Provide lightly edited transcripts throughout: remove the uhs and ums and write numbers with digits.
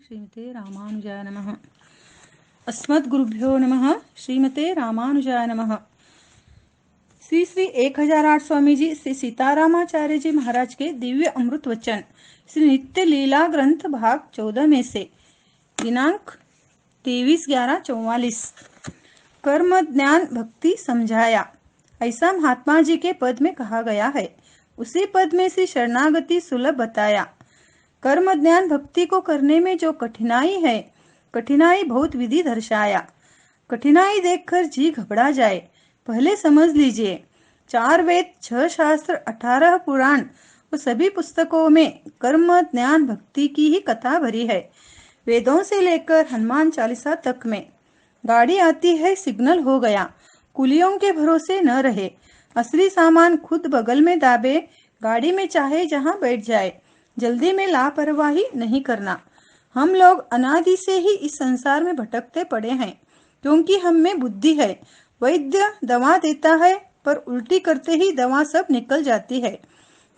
श्रीमते रामानुजाय नमः। अस्मद्गुरुभ्यो नमः। श्रीमते रामानुजाय नमः। श्री श्री 1008 स्वामी जी श्री सीतारामाचार्य जी महाराज के दिव्य अमृत वचन श्री नित्य लीला ग्रंथ भाग 14 में से दिनांक 23/11/44। कर्म ज्ञान भक्ति समझाया, ऐसा महात्मा जी के पद में कहा गया है। उसी पद में से शरणागति सुलभ बताया। कर्म ज्ञान भक्ति को करने में जो कठिनाई है, कठिनाई बहुत विधि दर्शाया। कठिनाई देखकर जी घबरा जाए। पहले समझ लीजिए, 4 वेद, 6 शास्त्र, 18 पुराण और सभी पुस्तकों में कर्म ज्ञान भक्ति की ही कथा भरी है। वेदों से लेकर हनुमान चालीसा तक में। गाड़ी आती है, सिग्नल हो गया, कुलियों के भरोसे न रहे। असली सामान खुद बगल में दाबे, गाड़ी में चाहे जहां बैठ जाए। जल्दी में लापरवाही नहीं करना। हम लोग अनादि से ही इस संसार में भटकते पड़े हैं, क्योंकि हम में बुद्धि है। वैद्य दवा देता है, पर उल्टी करते ही दवा सब निकल जाती है,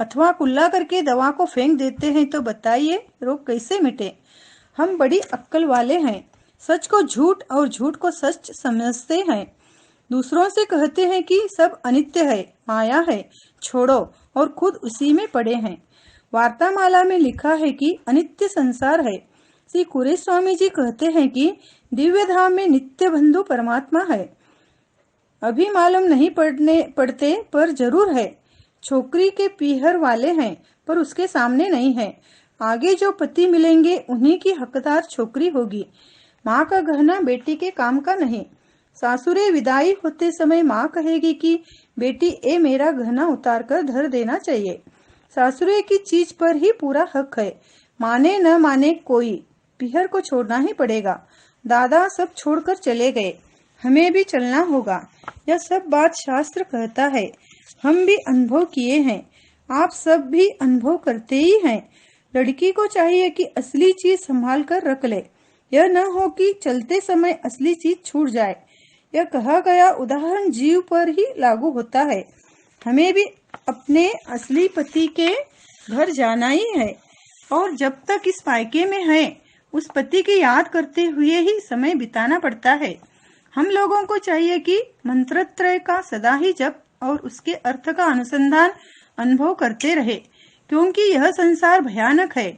अथवा कुल्ला करके दवा को फेंक देते हैं। तो बताइए रोग कैसे मिटे? हम बड़ी अक्ल वाले हैं, सच को झूठ और झूठ को सच समझते हैं। दूसरों से कहते हैं कि सब अनित्य है, माया है, छोड़ो, और खुद उसी में पड़े हैं। वार्तामाला में लिखा है कि अनित्य संसार है। श्री कुरे स्वामी जी कहते हैं कि दिव्य धाम में नित्य बंधु परमात्मा है। अभी मालूम नहीं पड़ते, पर जरूर है। छोकरी के पीहर वाले हैं, पर उसके सामने नहीं है। आगे जो पति मिलेंगे, उन्हीं की हकदार छोकरी होगी। माँ का गहना बेटी के काम का नहीं। सासुरे विदाई होते समय माँ कहेगी कि बेटी, ए मेरा गहना उतार कर धर देना चाहिए। सासुरे की चीज पर ही पूरा हक है। माने न माने कोई, पीहर को छोड़ना ही पड़ेगा। दादा सब छोड़कर चले गए, हमें भी चलना होगा। यह सब बात शास्त्र कहता है, हम भी अनुभव किए हैं। आप सब भी अनुभव करते ही हैं। लड़की को चाहिए कि असली चीज संभाल कर रख ले। यह न हो कि चलते समय असली चीज छूट जाए। यह कहा गया उदाहरण जीव पर ही लागू होता है। हमें भी अपने असली पति के घर जाना ही है, और जब तक इस पायके में है, उस पति की याद करते हुए ही समय बिताना पड़ता है। हम लोगों को चाहिए कि मंत्रत्रय का सदा ही जप और उसके अर्थ का अनुसंधान अनुभव करते रहे, क्योंकि यह संसार भयानक है।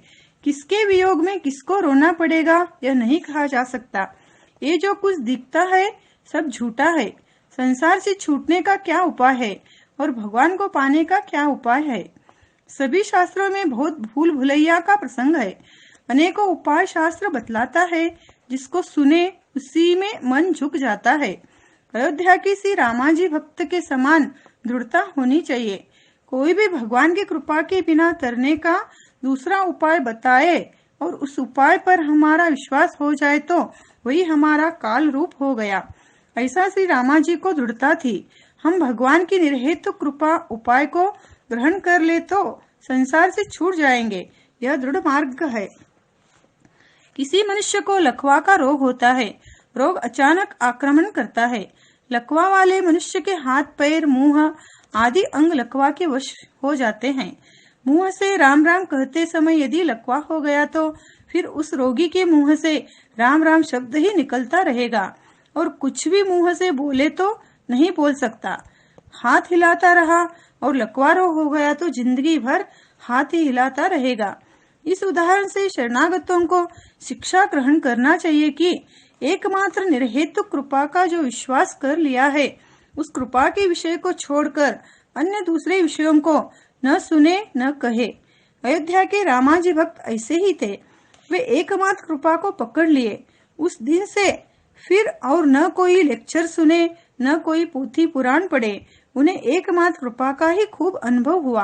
किसके वियोग में किसको रोना पड़ेगा, यह नहीं कहा जा सकता। ये जो कुछ दिखता है, सब झूठा है। संसार से छूटने का क्या उपाय है, और भगवान को पाने का क्या उपाय है? सभी शास्त्रों में बहुत भूल भुलैया का प्रसंग है। अनेकों उपाय शास्त्र बतलाता है, जिसको सुने उसी में मन झुक जाता है। अयोध्या की श्री रामाजी भक्त के समान दृढ़ता होनी चाहिए। कोई भी भगवान की कृपा के बिना तरने का दूसरा उपाय बताए और उस उपाय पर हमारा विश्वास हो जाए, तो वही हमारा काल रूप हो गया। ऐसा श्री रामाजी को दृढ़ता थी। हम भगवान की निर्हेतु कृपा उपाय को ग्रहण कर ले तो संसार से छूट जाएंगे। यह दृढ़ मार्ग है। किसी मनुष्य को लकवा का रोग होता है। रोग अचानक आक्रमण करता है। लकवा वाले मनुष्य के हाथ, पैर, मुंह आदि अंग लकवा के वश हो जाते हैं। मुंह से राम राम कहते समय यदि लकवा हो गया, तो फिर उस रोगी के मुंह से राम राम शब्द ही निकलता रहेगा, और कुछ भी मुंह से बोले तो नहीं बोल सकता। हाथ हिलाता रहा और लकवा रोग हो गया, तो जिंदगी भर हाथ ही हिलाता रहेगा। इस उदाहरण से शरणागतों को शिक्षा ग्रहण करना चाहिए कि एकमात्र निर्हेतु कृपा का जो विश्वास कर लिया है, उस कृपा के विषय को छोड़कर अन्य दूसरे विषयों को न सुने न कहे। अयोध्या के रामाजी भक्त ऐसे ही थे। वे एकमात्र कृपा को पकड़ लिए। उस दिन से फिर और न कोई लेक्चर सुने, न कोई पोथी पुराण पढ़े। उन्हें एकमात्र कृपा का ही खूब अनुभव हुआ।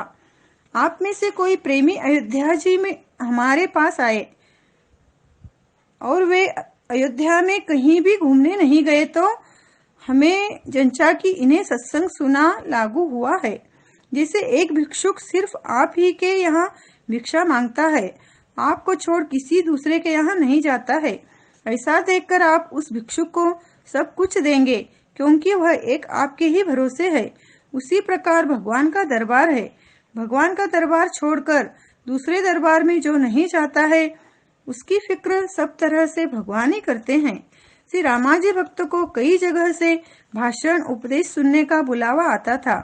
आप में से कोई प्रेमी अयोध्या जी में हमारे पास आए और वे अयोध्या में कहीं भी घूमने नहीं गए, तो हमें जंचा कि इन्हें सत्संग सुना लागू हुआ है। जैसे एक भिक्षुक सिर्फ आप ही के यहाँ भिक्षा मांगता है, आपको छोड़ किसी दूसरे के यहाँ नहीं जाता है। ऐसा देखकर आप उस भिक्षुक को सब कुछ देंगे, क्योंकि वह एक आपके ही भरोसे है। उसी प्रकार भगवान का दरबार है। भगवान का दरबार छोड़कर दूसरे दरबार में जो नहीं जाता है, उसकी फिक्र सब तरह से भगवान ही करते हैं। श्री रामाजी भक्त को कई जगह से भाषण उपदेश सुनने का बुलावा आता था,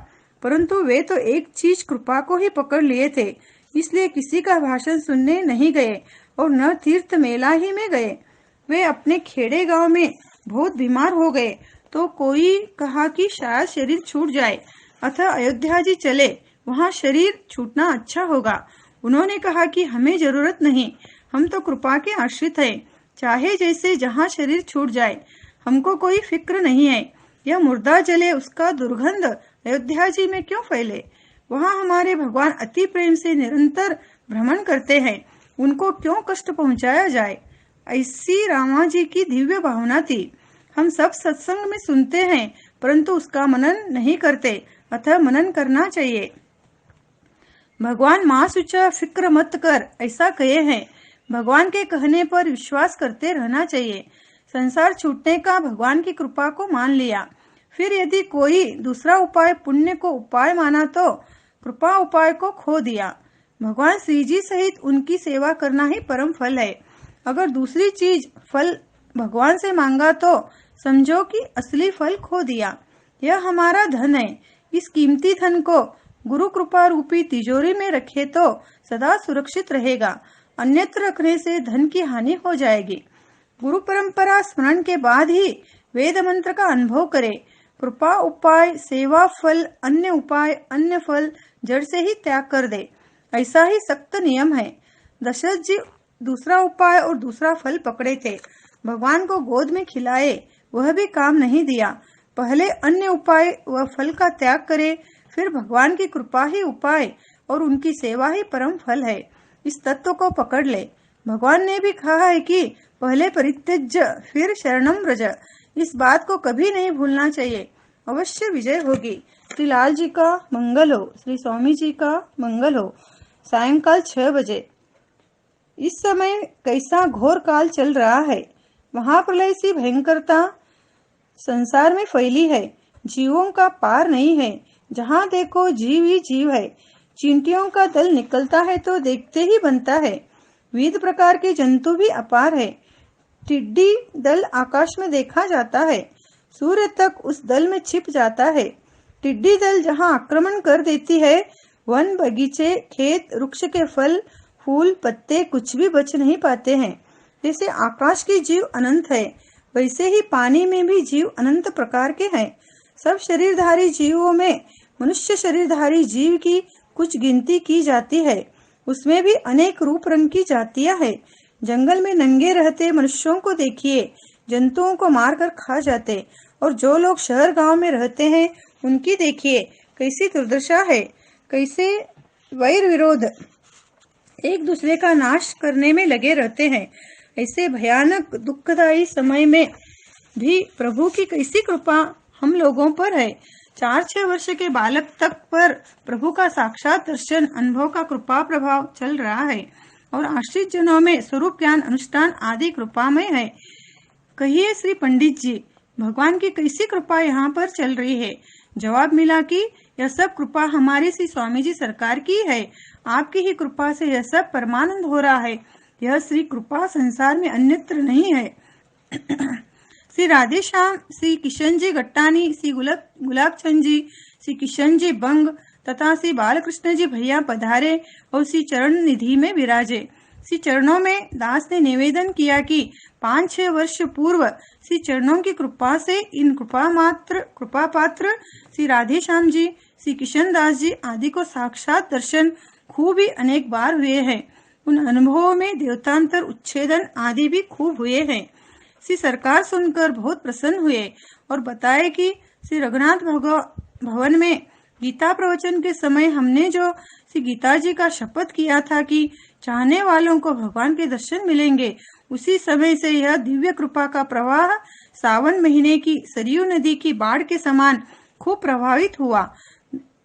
परंतु वे तो एक चीज कृपा को ही पकड़ लिए थे, इसलिए किसी का भाषण सुनने नहीं गए और न तीर्थ मेला ही में गए। वे अपने खेड़े गांव में बहुत बीमार हो गए तो कोई कहा कि शायद शरीर छूट जाए, अतः अयोध्या जी चले, वहाँ शरीर छूटना अच्छा होगा। उन्होंने कहा कि हमें जरूरत नहीं, हम तो कृपा के आश्रित हैं, चाहे जैसे जहाँ शरीर छूट जाए, हमको कोई फिक्र नहीं है। यह मुर्दा जले उसका दुर्गंध अयोध्या जी में क्यों फैले? वहाँ हमारे भगवान अति प्रेम से निरंतर भ्रमण करते हैं, उनको क्यों कष्ट पहुँचाया जाए? ऐसी रामा जी की दिव्य भावना थी। हम सब सत्संग में सुनते हैं परंतु उसका मनन नहीं करते, अतः मनन करना चाहिए। भगवान माँ सुचा फिक्र मत कर ऐसा कहे हैं। भगवान के कहने पर विश्वास करते रहना चाहिए। संसार छूटने का भगवान की कृपा को मान लिया, फिर यदि कोई दूसरा उपाय पुण्य को उपाय माना तो कृपा उपाय को खो दिया। भगवान श्री जी सहित उनकी सेवा करना ही परम फल है। अगर दूसरी चीज फल भगवान से मांगा तो समझो कि असली फल खो दिया। यह हमारा धन है, इस कीमती धन को गुरु कृपा रूपी तिजोरी में रखे तो सदा सुरक्षित रहेगा, अन्यत्र रखने से धन की हानि हो जाएगी। गुरु परंपरा स्मरण के बाद ही वेद मंत्र का अनुभव करे। कृपा उपाय सेवा फल, अन्य उपाय अन्य फल जड़ से ही त्याग कर दे, ऐसा ही सख्त नियम है। दशरथ जी दूसरा उपाय और दूसरा फल पकड़े थे, भगवान को गोद में खिलाए, वह भी काम नहीं दिया। पहले अन्य उपाय व फल का त्याग करे, फिर भगवान की कृपा ही उपाय और उनकी सेवा ही परम फल है। इस तत्व को पकड़ ले। भगवान ने भी कहा है कि पहले परित्यज्य फिर शरणम व्रज। इस बात को कभी नहीं भूलना चाहिए, अवश्य विजय होगी। श्री लाल जी का मंगल हो, श्री स्वामी जी का मंगल हो। सायंकाल 6 बजे। इस समय कैसा घोर काल चल रहा है। महाप्रलय सी भयंकरता संसार में फैली है, जीवों का पार नहीं है। जहाँ देखो जीव ही जीव है। चींटियों का दल निकलता है तो देखते ही बनता है। विविध प्रकार के जंतु भी अपार है। टिड्डी दल आकाश में देखा जाता है, सूर्य तक उस दल में छिप जाता है। टिड्डी दल जहाँ आक्रमण कर देती है, वन बगीचे खेत वृक्ष के फल फूल पत्ते कुछ भी बच नहीं पाते हैं। जैसे आकाश के जीव अनंत है, वैसे ही पानी में भी जीव अनंत प्रकार के हैं। सब शरीरधारी जीवों में मनुष्य शरीरधारी जीव की कुछ गिनती की जाती है, उसमें भी अनेक रूप रंग की जातियां हैं। जंगल में नंगे रहते मनुष्यों को देखिए, जंतुओं को मारकर खा जाते, और जो लोग शहर गांव में रहते हैं उनकी देखिए कैसी दुर्दशा है। कैसे वैर विरोध एक दूसरे का नाश करने में लगे रहते हैं। ऐसे भयानक दुखदायी समय में भी प्रभु की कैसी कृपा हम लोगों पर है। 4-6 वर्ष के बालक तक पर प्रभु का साक्षात दर्शन अनुभव का कृपा प्रभाव चल रहा है, और आश्रित जनों में स्वरूप ज्ञान अनुष्ठान आदि कृपामय है। कहिए श्री पंडित जी, भगवान की कैसी कृपा यहाँ पर चल रही है? जवाब मिला कि यह सब कृपा हमारी श्री स्वामी जी सरकार की है, आपकी ही कृपा से यह सब परमानंद हो रहा है। यह श्री कृपा संसार में अन्यत्र नहीं है। श्री राधे श्याम, श्री किशन जी गट्टानी, श्री गुलाब चंद जी, श्री किशन जी बंग तथा श्री बालकृष्ण जी भैया पधारे और श्री चरण निधि में विराजे। श्री चरणों में दास ने निवेदन किया कि 5-6 वर्ष पूर्व श्री चरणों की कृपा से इन कृपा पात्र श्री राधे श्याम जी, श्री किशन दास जी आदि को साक्षात दर्शन खूब ही अनेक बार हुए हैं। उन अनुभवों में देवतांतर उच्छेदन आदि भी खूब हुए हैं। श्री सरकार सुनकर बहुत प्रसन्न हुए और बताए कि श्री रघुनाथ भवन में गीता प्रवचन के समय हमने जो श्री गीता जी का शपथ किया था कि चाहने वालों को भगवान के दर्शन मिलेंगे, उसी समय से यह दिव्य कृपा का प्रवाह सावन महीने की सरयू नदी की बाढ़ के समान खूब प्रभावित हुआ।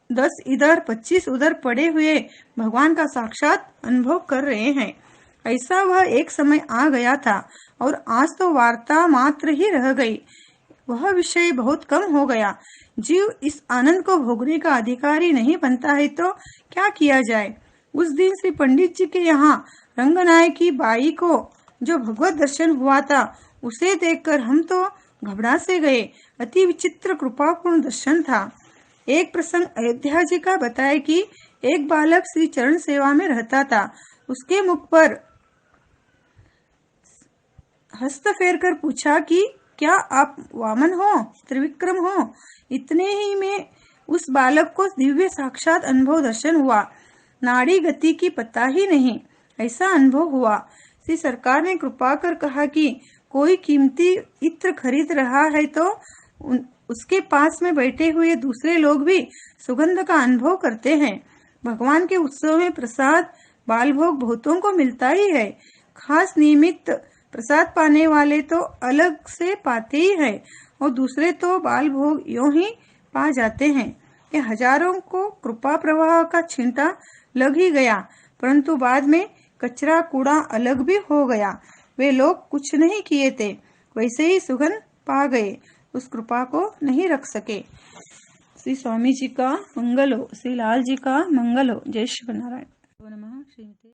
10 इधर 25 उधर पड़े हुए भगवान का साक्षात अनुभव कर रहे हैं। ऐसा वह एक समय आ गया था और आज तो वार्ता मात्र ही रह गई, वह विषय बहुत कम हो गया। जीव इस आनंद को भोगने का अधिकारी नहीं बनता है तो क्या किया जाए। उस दिन श्री पंडित जी के यहाँ रंगनायकी बाई को जो भगवत दर्शन हुआ था उसे देखकर हम तो घबरा से गए। अति विचित्र कृपापूर्ण दर्शन था। एक प्रसंग अयोध्या जी का बताए कि एक बालक श्री चरण सेवा में रहता था। उसके मुख पर हस्त फेर कर पूछा कि क्या आप वामन हो, त्रिविक्रम हो। इतने ही में उस बालक को दिव्य साक्षात अनुभव दर्शन हुआ। नाड़ी गति की पता ही नहीं, ऐसा अनुभव हुआ। श्री सरकार ने कृपा कर कहा कि कोई कीमती इत्र खरीद रहा है तो उसके पास में बैठे हुए दूसरे लोग भी सुगंध का अनुभव करते हैं। भगवान के उत्सव में प्रसाद बाल भोग बहुतों को मिलता ही है। खास निमित्त प्रसाद पाने वाले तो अलग से पाते ही हैं और दूसरे तो बाल भोग यूं ही पा जाते हैं। ये हजारों को कृपा प्रवाह का छींटा लग ही गया, परंतु बाद में कचरा कूड़ा अलग भी हो गया। वे लोग कुछ नहीं किए थे, वैसे ही सुगंध पा गए, उस कृपा को नहीं रख सके। श्री स्वामी जी का मंगल हो, श्री लाल जी का मंगल हो। जय श्री नारायण। नमः।